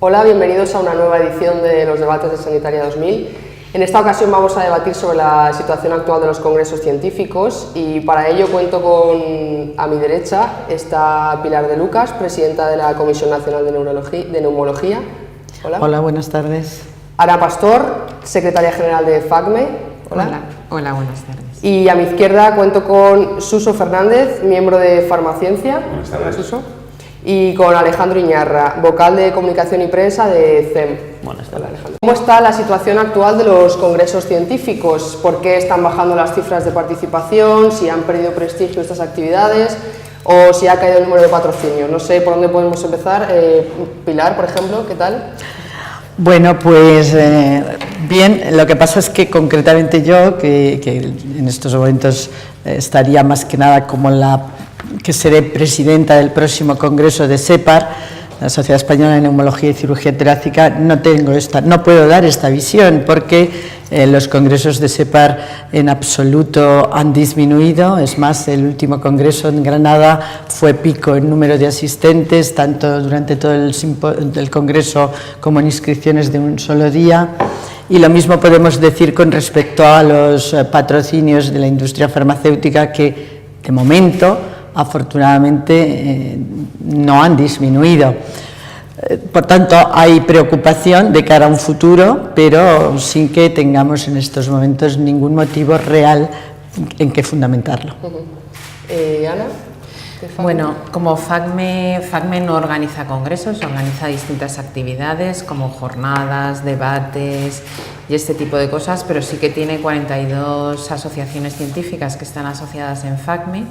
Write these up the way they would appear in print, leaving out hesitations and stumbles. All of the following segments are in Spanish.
Hola, bienvenidos a una nueva edición de los debates de Sanitaria 2000. En esta ocasión vamos a debatir sobre la situación actual de los congresos científicos y para ello cuento con, a mi derecha, está Pilar de Lucas, presidenta de la Comisión Nacional de Neumología. Hola. Hola, buenas tardes. Ana Pastor, secretaria general de FACME. Hola. Hola, buenas tardes. Y a mi izquierda cuento con Suso Fernández, miembro de Farmaciencia. Buenas tardes. Suso. Y con Alejandro Iñarra, vocal de Comunicación y Prensa de CEM. Buenas tardes. ¿Cómo está la situación actual de los congresos científicos? ¿Por qué están bajando las cifras de participación? ¿Si han perdido prestigio estas actividades? ¿O si ha caído el número de patrocinios? No sé por dónde podemos empezar. Pilar, por ejemplo, ¿qué tal? Bueno, pues bien, lo que pasa es que concretamente yo, que en estos momentos estaría más que nada como que seré presidenta del próximo congreso de SEPAR, la Sociedad Española de Neumología y Cirugía Torácica, no puedo dar esta visión porque los congresos de SEPAR en absoluto han disminuido. Es más, el último congreso en Granada fue pico en número de asistentes, tanto durante todo el congreso como en inscripciones de un solo día. Y lo mismo podemos decir con respecto a los patrocinios de la industria farmacéutica que, de momento, afortunadamente no han disminuido. Por tanto, hay preocupación de cara a un futuro, pero sin que tengamos en estos momentos ningún motivo real en que fundamentarlo. Ana. Bueno, como FACME no organiza congresos, organiza distintas actividades como jornadas, debates y este tipo de cosas, pero sí que tiene 42 asociaciones científicas que están asociadas en FACME.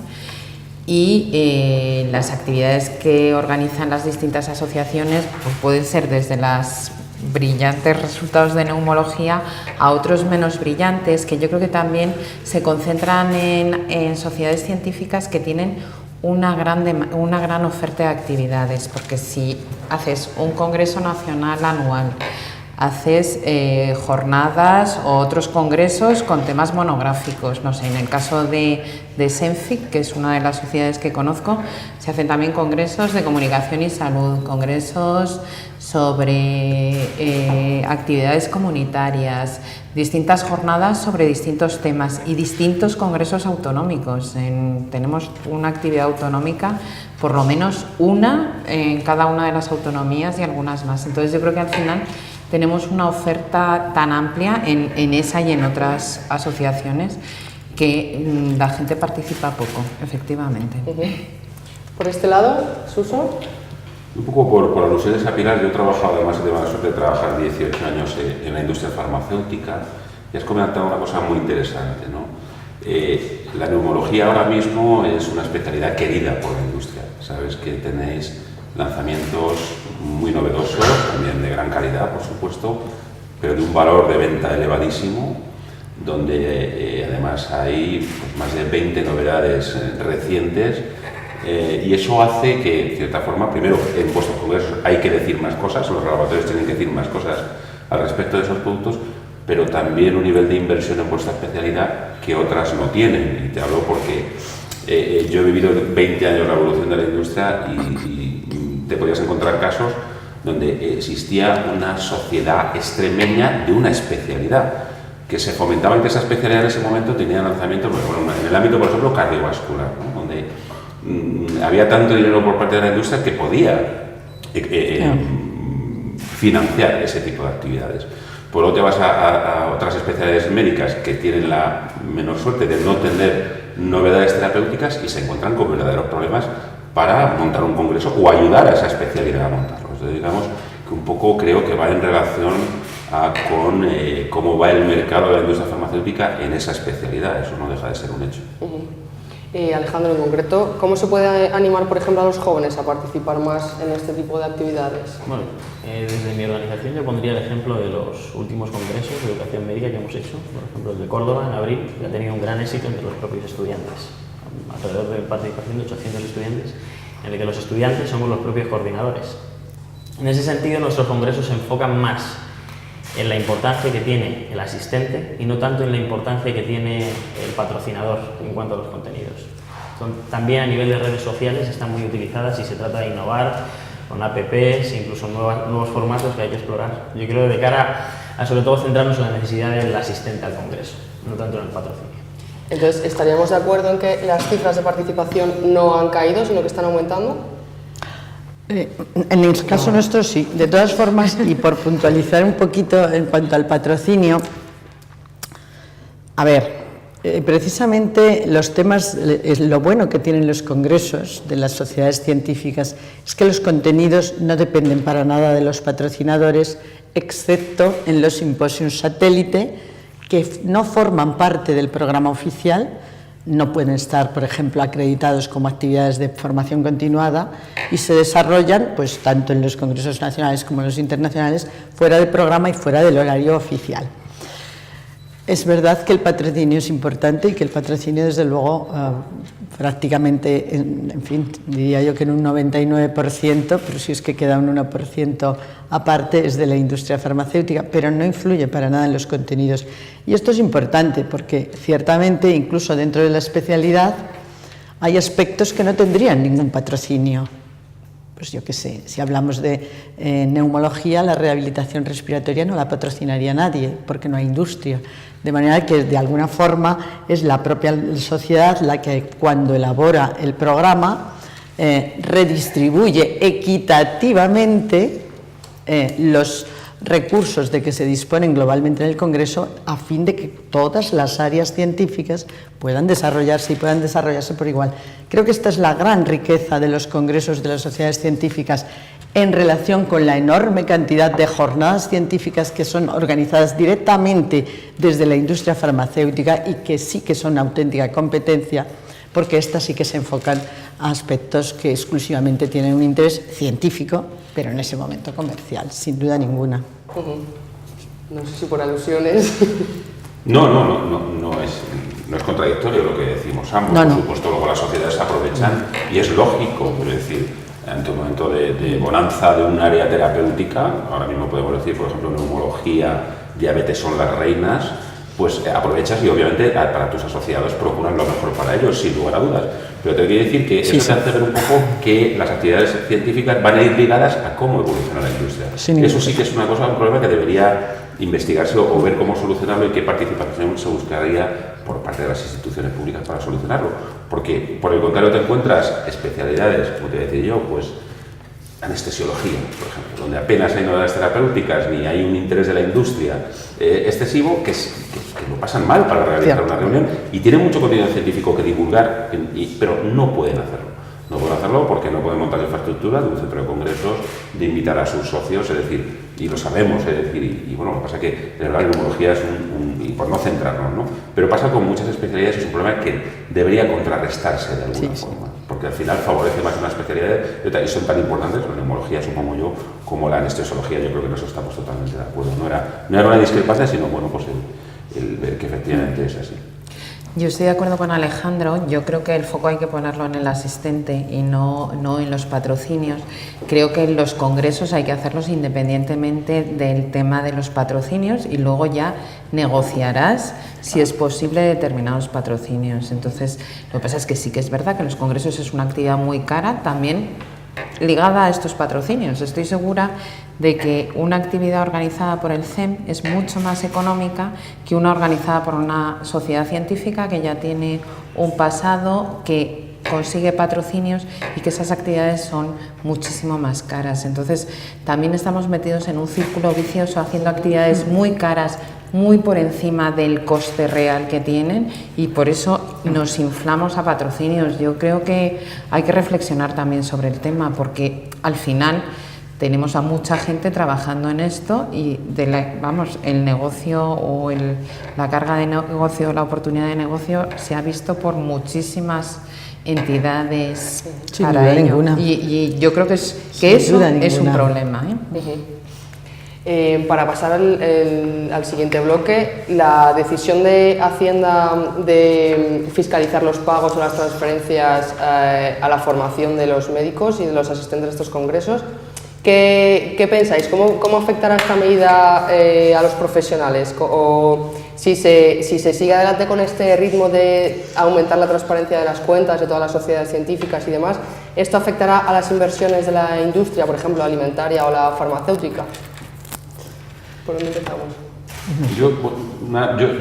Y las actividades que organizan las distintas asociaciones pues pueden ser desde los brillantes resultados de neumología a otros menos brillantes, que yo creo que también se concentran en sociedades científicas que tienen una gran oferta de actividades, porque si haces un congreso nacional anual, haces jornadas o otros congresos con temas monográficos, no sé, en el caso de SENFIC, que es una de las sociedades que conozco, se hacen también congresos de comunicación y salud, congresos sobre actividades comunitarias, distintas jornadas sobre distintos temas y distintos congresos autonómicos. Tenemos una actividad autonómica, por lo menos una en cada una de las autonomías y algunas más. Entonces yo creo que al final tenemos una oferta tan amplia en esa y en otras asociaciones que la gente participa poco, efectivamente. Por este lado, Suso. Un poco por alusiones a Pilar, yo he trabajado, además he tenido la suerte de trabajar 18 años en la industria farmacéutica y has comentado una cosa muy interesante, ¿no? La neumología ahora mismo es una especialidad querida por la industria. Sabes que tenéis lanzamientos muy novedosos, también de gran calidad, por supuesto, pero de un valor de venta elevadísimo, donde además hay pues, más de 20 novedades recientes, y eso hace que, de cierta forma, primero, en vuestros congresos hay que decir más cosas, los laboratorios tienen que decir más cosas al respecto de esos productos, pero también un nivel de inversión en vuestra especialidad que otras no tienen. Y te hablo porque yo he vivido 20 años la evolución de la industria y te podías encontrar casos donde existía una sociedad extremeña de una especialidad, que se fomentaba que esa especialidad en ese momento tenía lanzamientos, bueno, en el ámbito, por ejemplo, cardiovascular, ¿no? Donde había tanto dinero por parte de la industria que podía financiar ese tipo de actividades. Por luego te vas a otras especialidades médicas que tienen la menor suerte de no tener novedades terapéuticas y se encuentran con verdaderos problemas para montar un congreso o ayudar a esa especialidad a montarlo. Entonces, digamos que un poco creo que va en relación con cómo va el mercado de la industria farmacéutica en esa especialidad. Eso no deja de ser un hecho. Alejandro, en concreto, ¿cómo se puede animar, por ejemplo, a los jóvenes a participar más en este tipo de actividades? Bueno, desde mi organización yo pondría el ejemplo de los últimos congresos de educación médica que hemos hecho. Por ejemplo, el de Córdoba, en abril, que ha tenido un gran éxito entre los propios estudiantes. Alrededor de participación de 800 estudiantes, en el que los estudiantes somos los propios coordinadores. En ese sentido, nuestros congresos se enfocan más en la importancia que tiene el asistente y no tanto en la importancia que tiene el patrocinador en cuanto a los contenidos. También a nivel de redes sociales están muy utilizadas y se trata de innovar con apps, incluso nuevos formatos que hay que explorar. Yo creo de cara a sobre todo centrarnos en la necesidad del asistente al Congreso, no tanto en el patrocinio. Entonces, ¿estaríamos de acuerdo en que las cifras de participación no han caído, sino que están aumentando? En el caso nuestro sí. De todas formas, y por puntualizar un poquito en cuanto al patrocinio, a ver, precisamente los temas, lo bueno que tienen los congresos de las sociedades científicas es que los contenidos no dependen para nada de los patrocinadores, excepto en los simposios satélite, que no forman parte del programa oficial, no pueden estar, por ejemplo, acreditados como actividades de formación continuada y se desarrollan, pues, tanto en los congresos nacionales como en los internacionales, fuera del programa y fuera del horario oficial. Es verdad que el patrocinio es importante y que el patrocinio, desde luego, prácticamente, en fin, diría yo que en un 99%, pero si es que queda un 1% aparte, es de la industria farmacéutica, pero no influye para nada en los contenidos. Y esto es importante porque, ciertamente, incluso dentro de la especialidad, hay aspectos que no tendrían ningún patrocinio. Pues yo qué sé, si hablamos de neumología, la rehabilitación respiratoria no la patrocinaría nadie, porque no hay industria. De manera que, de alguna forma, es la propia sociedad la que, cuando elabora el programa, redistribuye equitativamente los recursos de que se disponen globalmente en el Congreso, a fin de que todas las áreas científicas puedan desarrollarse y puedan desarrollarse por igual. Creo que esta es la gran riqueza de los congresos de las sociedades científicas en relación con la enorme cantidad de jornadas científicas que son organizadas directamente desde la industria farmacéutica y que sí que son auténtica competencia, porque estas sí que se enfocan a aspectos que exclusivamente tienen un interés científico, pero en ese momento comercial, sin duda ninguna. No sé si por alusiones. No es contradictorio lo que decimos ambos. No. Por supuesto, luego las sociedades aprovechan y es lógico, es decir, ante un momento de bonanza de un área terapéutica, ahora mismo podemos decir, por ejemplo, neumología, diabetes son las reinas, pues aprovechas y obviamente para tus asociados procuran lo mejor para ellos, sin lugar a dudas. Pero te quiero decir que eso te hace ver un poco que las actividades científicas van a ir ligadas a cómo evoluciona la industria. Eso sí que es un problema que debería investigarse o ver cómo solucionarlo y qué participación se buscaría por parte de las instituciones públicas para solucionarlo. Porque, por el contrario, te encuentras especialidades, como te decía yo, pues anestesiología, por ejemplo, donde apenas hay novedades terapéuticas ni hay un interés de la industria excesivo, que lo pasan mal para realizar una reunión y tienen mucho contenido científico que divulgar, pero no pueden hacerlo. No pueden hacerlo porque no pueden montar infraestructura de un centro de congresos, de invitar a sus socios, es decir, y lo sabemos, es decir, y bueno, lo que pasa es que de verdad la neumología es y por no centrarnos, ¿no? Pero pasa con muchas especialidades, es un problema que debería contrarrestarse de alguna forma, porque al final favorece más una especialidad y son tan importantes, la neumología supongo yo, como la anestesiología. Yo creo que en eso estamos totalmente de acuerdo. No era una discrepancia, sino bueno, pues el ver que efectivamente es así. Yo estoy de acuerdo con Alejandro. Yo creo que el foco hay que ponerlo en el asistente y no en los patrocinios. Creo que los congresos hay que hacerlos independientemente del tema de los patrocinios y luego ya negociarás si es posible determinados patrocinios. Entonces, lo que pasa es que sí que es verdad que los congresos es una actividad muy cara, también ligada a estos patrocinios. Estoy segura de que una actividad organizada por el CEM es mucho más económica que una organizada por una sociedad científica que ya tiene un pasado, que consigue patrocinios y que esas actividades son muchísimo más caras. Entonces, también estamos metidos en un círculo vicioso haciendo actividades muy caras, muy por encima del coste real que tienen, y por eso nos inflamos a patrocinios. Yo creo que hay que reflexionar también sobre el tema, porque al final tenemos a mucha gente trabajando en esto y el negocio o la carga de negocio, la oportunidad de negocio se ha visto por muchísimas entidades para ello. Y yo creo que eso es un problema, Para pasar al siguiente bloque, la decisión de Hacienda de fiscalizar los pagos o las transferencias a la formación de los médicos y de los asistentes de estos congresos, ¿qué pensáis? ¿Cómo afectará esta medida a los profesionales? ¿O si se sigue adelante con este ritmo de aumentar la transparencia de las cuentas de todas las sociedades científicas y demás, ¿esto afectará a las inversiones de la industria, por ejemplo, alimentaria o la farmacéutica? ¿Por dónde empezamos? Yo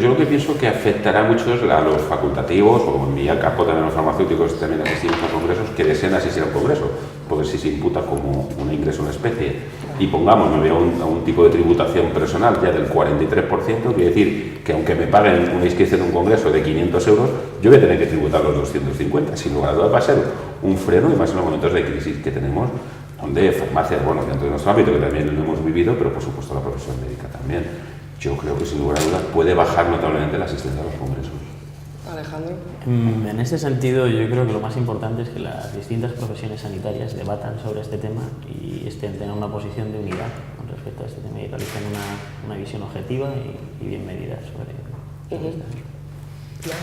lo que pienso que afectará mucho es a los facultativos, o como en mi caso también los farmacéuticos también asistimos a congresos, que deseen asistir a un congreso, porque si se imputa como un ingreso en especie y pongamos, me veo a un tipo de tributación personal ya del 43%, quiere decir que aunque me paguen una inscripción en un congreso de 500 euros, yo voy a tener que tributar los 250, sin lugar a dudas va a ser un freno, y más en los momentos de crisis que tenemos, donde farmacias, bueno, dentro de nuestro ámbito, que también lo hemos vivido, pero por supuesto la profesión médica también. Yo creo que sin lugar a dudas puede bajar notablemente la asistencia a los congresos. Alejandro. En este sentido, yo creo que lo más importante es que las distintas profesiones sanitarias debatan sobre este tema y tengan una posición de unidad con respecto a este tema y realicen una visión objetiva y bien medida sobre este tema.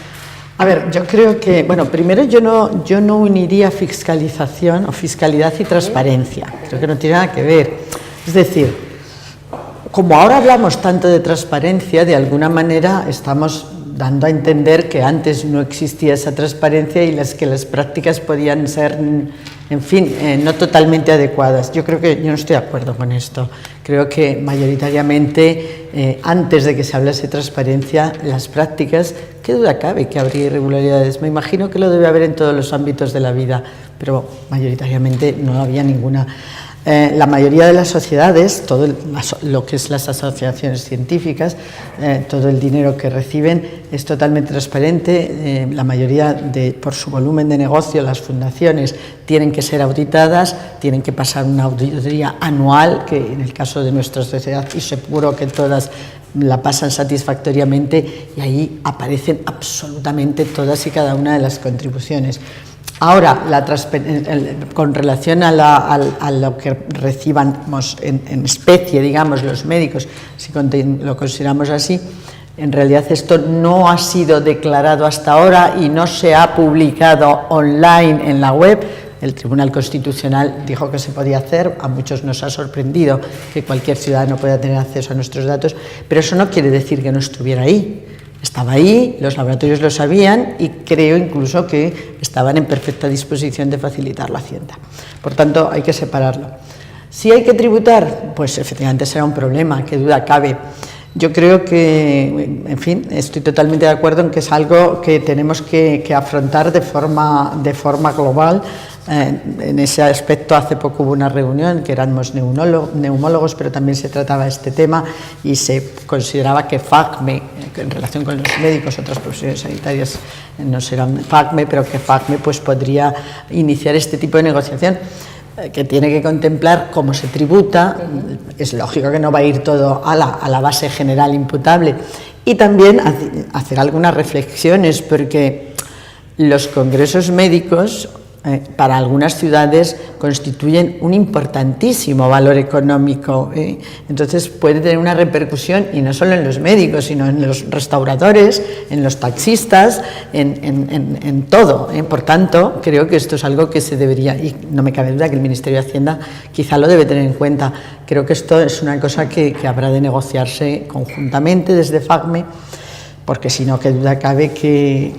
A ver, yo creo que, bueno, primero yo no uniría fiscalización o fiscalidad y transparencia. Creo que no tiene nada que ver. Es decir, como ahora hablamos tanto de transparencia, de alguna manera estamos dando a entender que antes no existía esa transparencia y que las prácticas podían ser, en fin, no totalmente adecuadas. Yo creo que yo no estoy de acuerdo con esto. Creo que mayoritariamente, antes de que se hablase de transparencia, las prácticas, qué duda cabe que habría irregularidades. Me imagino que lo debe haber en todos los ámbitos de la vida, pero mayoritariamente no había ninguna. La mayoría de las sociedades, todo lo que es las asociaciones científicas, todo el dinero que reciben es totalmente transparente. La mayoría, por su volumen de negocio, las fundaciones tienen que ser auditadas, tienen que pasar una auditoría anual, que en el caso de nuestra sociedad, y seguro que todas la pasan satisfactoriamente, y ahí aparecen absolutamente todas y cada una de las contribuciones. Ahora, con relación a lo que recibamos en especie, digamos, los médicos, si lo consideramos así, en realidad esto no ha sido declarado hasta ahora y no se ha publicado online en la web. El Tribunal Constitucional dijo que se podía hacer, a muchos nos ha sorprendido que cualquier ciudadano pueda tener acceso a nuestros datos, pero eso no quiere decir que no estuviera ahí. Estaba ahí, los laboratorios lo sabían y creo incluso que estaban en perfecta disposición de facilitar la Hacienda. Por tanto, hay que separarlo. Si hay que tributar, pues efectivamente será un problema, qué duda cabe. Yo creo que, en fin, estoy totalmente de acuerdo en que es algo que tenemos que afrontar de forma global. En ese aspecto, hace poco hubo una reunión que éramos neumólogos, pero también se trataba este tema y se consideraba que FACME, en relación con los médicos, otras profesiones sanitarias no serán FACME, pero que FACME pues podría iniciar este tipo de negociación, que tiene que contemplar cómo se tributa. Es lógico que no va a ir todo a la base general imputable, y también hacer algunas reflexiones, porque los congresos médicos para algunas ciudades constituyen un importantísimo valor económico, entonces puede tener una repercusión, y no solo en los médicos, sino en los restauradores, en los taxistas, en todo. Por tanto, creo que esto es algo que se debería, y no me cabe duda que el Ministerio de Hacienda quizá lo debe tener en cuenta. Creo que esto es una cosa que habrá de negociarse conjuntamente desde FACME, porque si no, qué duda cabe que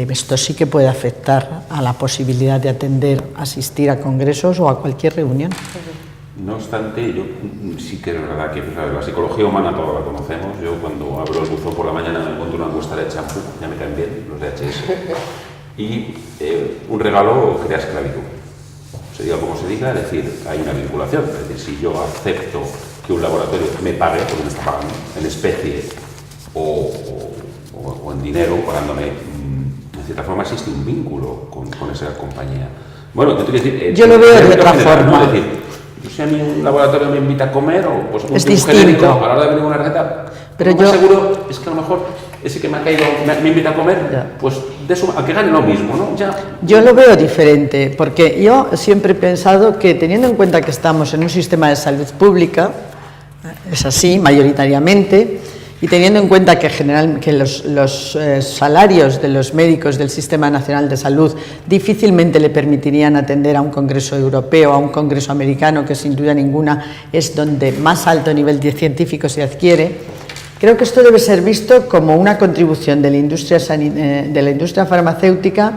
esto sí que puede afectar a la posibilidad de asistir a congresos o a cualquier reunión. No obstante, yo sí que es verdad que la psicología humana toda la conocemos. Yo cuando abro el buzón por la mañana me encuentro una encuesta de champú, ya me caen bien los de HS, y un regalo crea esclavitud. Se diga como se diga, es decir, hay una vinculación. Es decir, si yo acepto que un laboratorio me pague, porque me está pagando, en especie o en dinero, pagándome, de cierta forma existe un vínculo con esa compañía. Bueno, te quiero decir, yo lo veo de otra forma. ¿no? Es decir, si a mí un laboratorio me invita a comer, o pues un distinto. Genérico, a la hora de venir una receta, pero lo más seguro es que a lo mejor ese que me ha caído me invita a comer, ya, pues de eso, a que gane lo mismo, ¿no? Ya. Yo lo veo diferente, porque yo siempre he pensado que, teniendo en cuenta que estamos en un sistema de salud pública, es así mayoritariamente, y teniendo en cuenta que los salarios de los médicos del Sistema Nacional de Salud difícilmente le permitirían atender a un congreso europeo, a un congreso americano, que sin duda ninguna es donde más alto nivel científico se adquiere, creo que esto debe ser visto como una contribución de la industria farmacéutica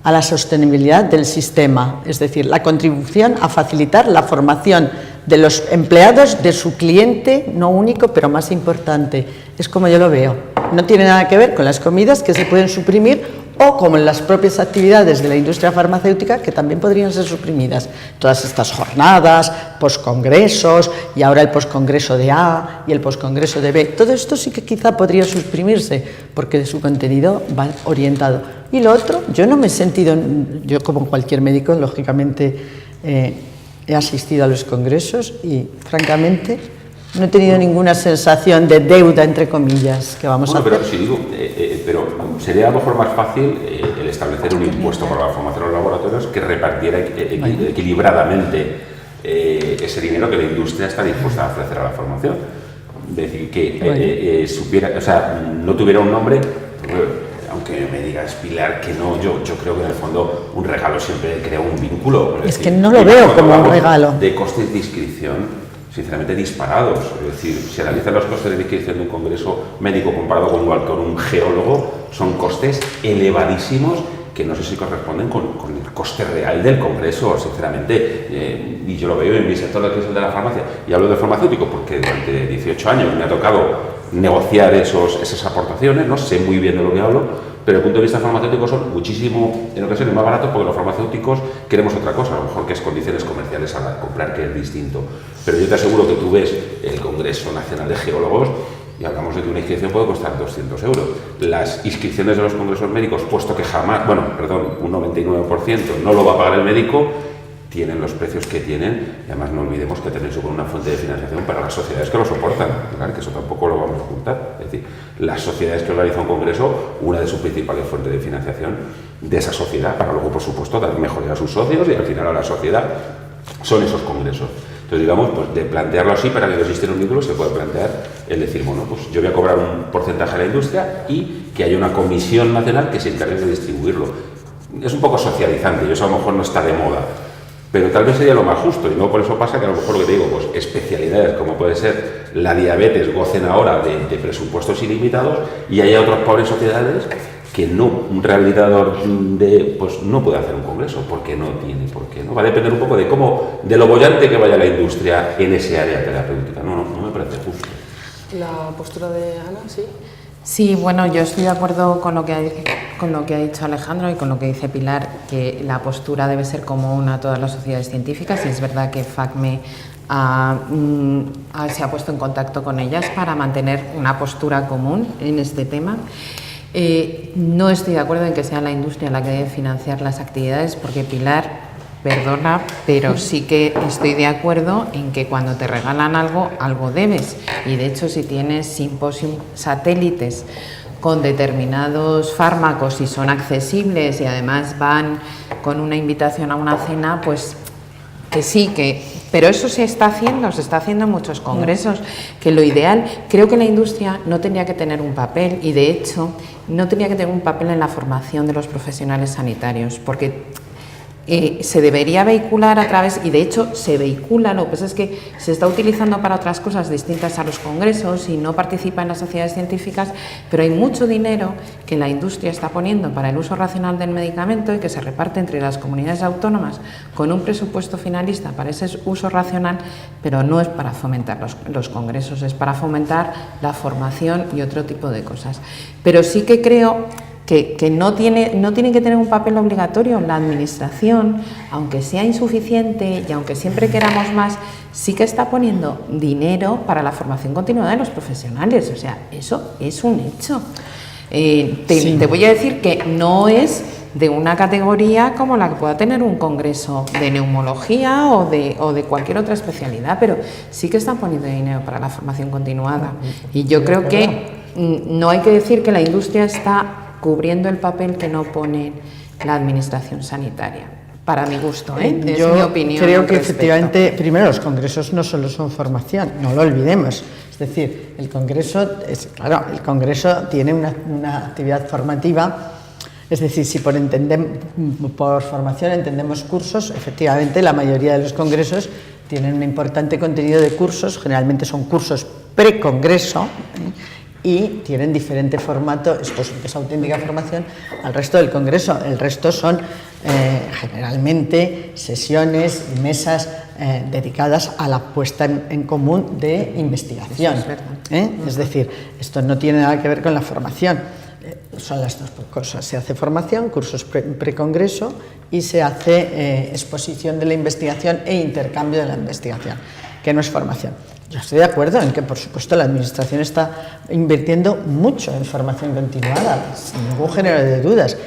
a la sostenibilidad del sistema, es decir, la contribución a facilitar la formación de los empleados de su cliente, no único, pero más importante. Es como yo lo veo. No tiene nada que ver con las comidas que se pueden suprimir o como en las propias actividades de la industria farmacéutica que también podrían ser suprimidas. Todas estas jornadas, poscongresos y ahora el poscongreso de A y el poscongreso de B, todo esto sí que quizá podría suprimirse porque su contenido va orientado. Y lo otro, yo no me he sentido, yo como cualquier médico, lógicamente he asistido a los congresos y francamente no he tenido ninguna sensación de deuda, entre comillas, que vamos a hacer. Pero, si digo, pero sería a lo mejor más fácil el establecer un impuesto para la formación en los laboratorios que repartiera equilibradamente ese dinero que la industria está dispuesta a ofrecer a la formación. Es decir, que supiera, o sea, no tuviera un nombre, aunque me digas, Pilar, que no, yo creo que en el fondo un regalo siempre crea un vínculo. Es que no lo veo como un regalo. De costes de inscripción, sinceramente disparados. Es decir, si analizan los costes de inscripción de un congreso médico comparado con un geólogo, son costes elevadísimos que no sé si corresponden con el coste real del congreso, sinceramente. Y yo lo veo en mi sector, que es el de la farmacia. Y hablo de farmacéutico porque durante 18 años me ha tocado negociar esas aportaciones, no sé muy bien de lo que hablo, pero desde el punto de vista farmacéutico son muchísimo, en ocasiones, más baratos porque los farmacéuticos queremos otra cosa, a lo mejor que es condiciones comerciales a la de comprar, que es distinto. Pero yo te aseguro que tú ves el Congreso Nacional de Geólogos y hablamos de que una inscripción puede costar 200 euros. Las inscripciones de los congresos médicos, puesto que jamás, un 99% no lo va a pagar el médico, tienen los precios que tienen, y además no olvidemos que tenéis una fuente de financiación para las sociedades que lo soportan, claro, que eso tampoco lo vamos a ocultar. Es decir, las sociedades que organizan un congreso, una de sus principales fuentes de financiación de esa sociedad, para luego, por supuesto, dar mejoría a sus socios y al final a la sociedad, son esos congresos. Entonces, digamos, pues de plantearlo así, para que no exista un vínculo, se puede plantear el decir, bueno, pues yo voy a cobrar un porcentaje a la industria y que haya una comisión nacional que se encargue de distribuirlo. Es un poco socializante y eso a lo mejor no está de moda, pero tal vez sería lo más justo, y no por eso pasa que a lo mejor lo que te digo, pues especialidades como puede ser la diabetes gocen ahora de presupuestos ilimitados y haya otras pobres sociedades que no, un rehabilitador pues no puede hacer un congreso porque no tiene por qué, ¿no? Va a depender un poco de lo bollante que vaya la industria en ese área terapéutica. No me parece justo. La postura de Ana, sí. Sí, bueno, yo estoy de acuerdo con lo que ha dicho Alejandro y con lo que dice Pilar, que la postura debe ser común a todas las sociedades científicas, y es verdad que FACME se ha puesto en contacto con ellas para mantener una postura común en este tema. No estoy de acuerdo en que sea la industria la que debe financiar las actividades, porque Pilar, perdona, pero sí que estoy de acuerdo en que cuando te regalan algo, algo debes. Y de hecho, si tienes simposium satélites con determinados fármacos y son accesibles y además van con una invitación a una cena, pues que sí, pero eso se está haciendo en muchos congresos, que lo ideal, creo que la industria no tendría que tener un papel, y de hecho no tendría que tener un papel en la formación de los profesionales sanitarios, porque se debería vehicular a través, y de hecho se vehicula, lo que pasa es que se está utilizando para otras cosas distintas a los congresos y no participa en las sociedades científicas, pero hay mucho dinero que la industria está poniendo para el uso racional del medicamento y que se reparte entre las comunidades autónomas con un presupuesto finalista para ese uso racional, pero no es para fomentar los congresos, es para fomentar la formación y otro tipo de cosas. Pero sí que creo que no tiene que tener un papel obligatorio. La administración, aunque sea insuficiente y aunque siempre queramos más, sí que está poniendo dinero para la formación continuada de los profesionales. O sea, eso es un hecho. Te voy a decir que no es de una categoría como la que pueda tener un congreso de neumología o de cualquier otra especialidad, pero sí que están poniendo dinero para la formación continuada. Y yo creo que no hay que decir que la industria está cubriendo el papel que no pone la administración sanitaria, para mi gusto, es mi opinión. Creo que efectivamente, primero, los congresos no solo son formación, no lo olvidemos. Es decir, el congreso tiene una actividad formativa. Es decir, si por formación entendemos cursos, efectivamente la mayoría de los congresos tienen un importante contenido de cursos, generalmente son cursos pre-congreso, y tienen diferente formato. Esto es auténtica formación al resto del congreso. El resto son generalmente sesiones y mesas dedicadas a la puesta en común de investigación. Es decir, esto no tiene nada que ver con la formación. Son las dos cosas. Se hace formación, cursos pre-congreso, y se hace exposición de la investigación e intercambio de la investigación, que no es formación. Yo estoy de acuerdo en que, por supuesto, la Administración está invirtiendo mucho en formación continuada, sin ningún género de dudas.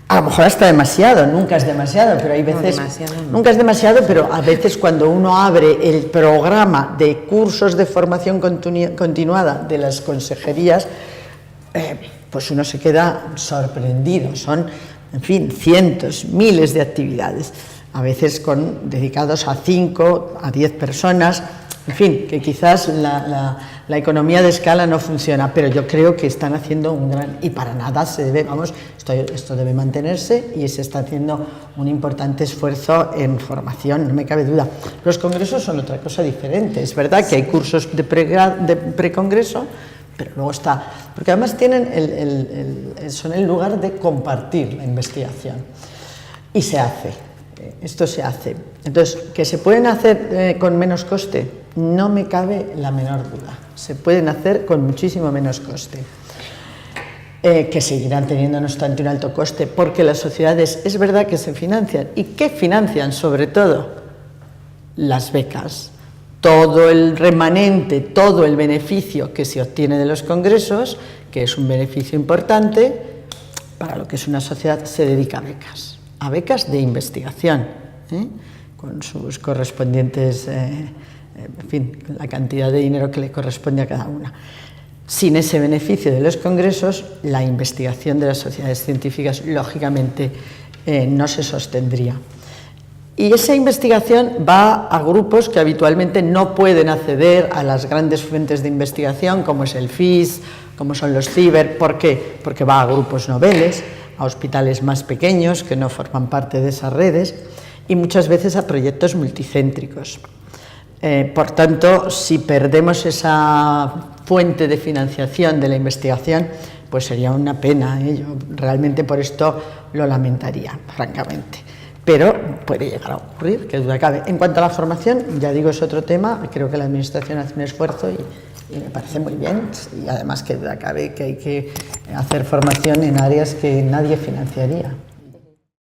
A lo mejor hasta demasiado, nunca es demasiado, pero hay veces... No, demasiado no. Nunca es demasiado, pero a veces cuando uno abre el programa de cursos de formación continuada de las consejerías, pues uno se queda sorprendido. Son, en fin, cientos, miles de actividades, a veces dedicados a 5, a 10 personas. En fin, que quizás la economía de escala no funciona, pero yo creo que están haciendo un gran... Y para nada se debe, esto debe mantenerse, y se está haciendo un importante esfuerzo en formación, no me cabe duda. Los congresos son otra cosa diferente. Es verdad que hay cursos de precongreso, pero luego está... Porque además son el lugar de compartir la investigación. Y se hace. Esto se hace. Entonces, ¿que se pueden hacer con menos coste? No me cabe la menor duda. Se pueden hacer con muchísimo menos coste. Que seguirán teniendo, no obstante, un alto coste, porque las sociedades es verdad que se financian. ¿Y qué financian? Sobre todo las becas. Todo el remanente, todo el beneficio que se obtiene de los congresos, que es un beneficio importante, para lo que es una sociedad, se dedica a becas de investigación, con sus correspondientes, en fin, la cantidad de dinero que le corresponde a cada una. Sin ese beneficio de los congresos, la investigación de las sociedades científicas, lógicamente, no se sostendría. Y esa investigación va a grupos que habitualmente no pueden acceder a las grandes fuentes de investigación, como es el FIS, como son los CIBER. ¿Por qué? Porque va a grupos noveles, a hospitales más pequeños que no forman parte de esas redes, y muchas veces a proyectos multicéntricos. Por tanto, si perdemos esa fuente de financiación de la investigación, pues sería una pena. Yo realmente por esto lo lamentaría, francamente. Pero puede llegar a ocurrir, que duda cabe. En cuanto a la formación, ya digo, es otro tema. Creo que la Administración hace un esfuerzo y me parece muy bien. Y además, que duda cabe que hay que hacer formación en áreas que nadie financiaría.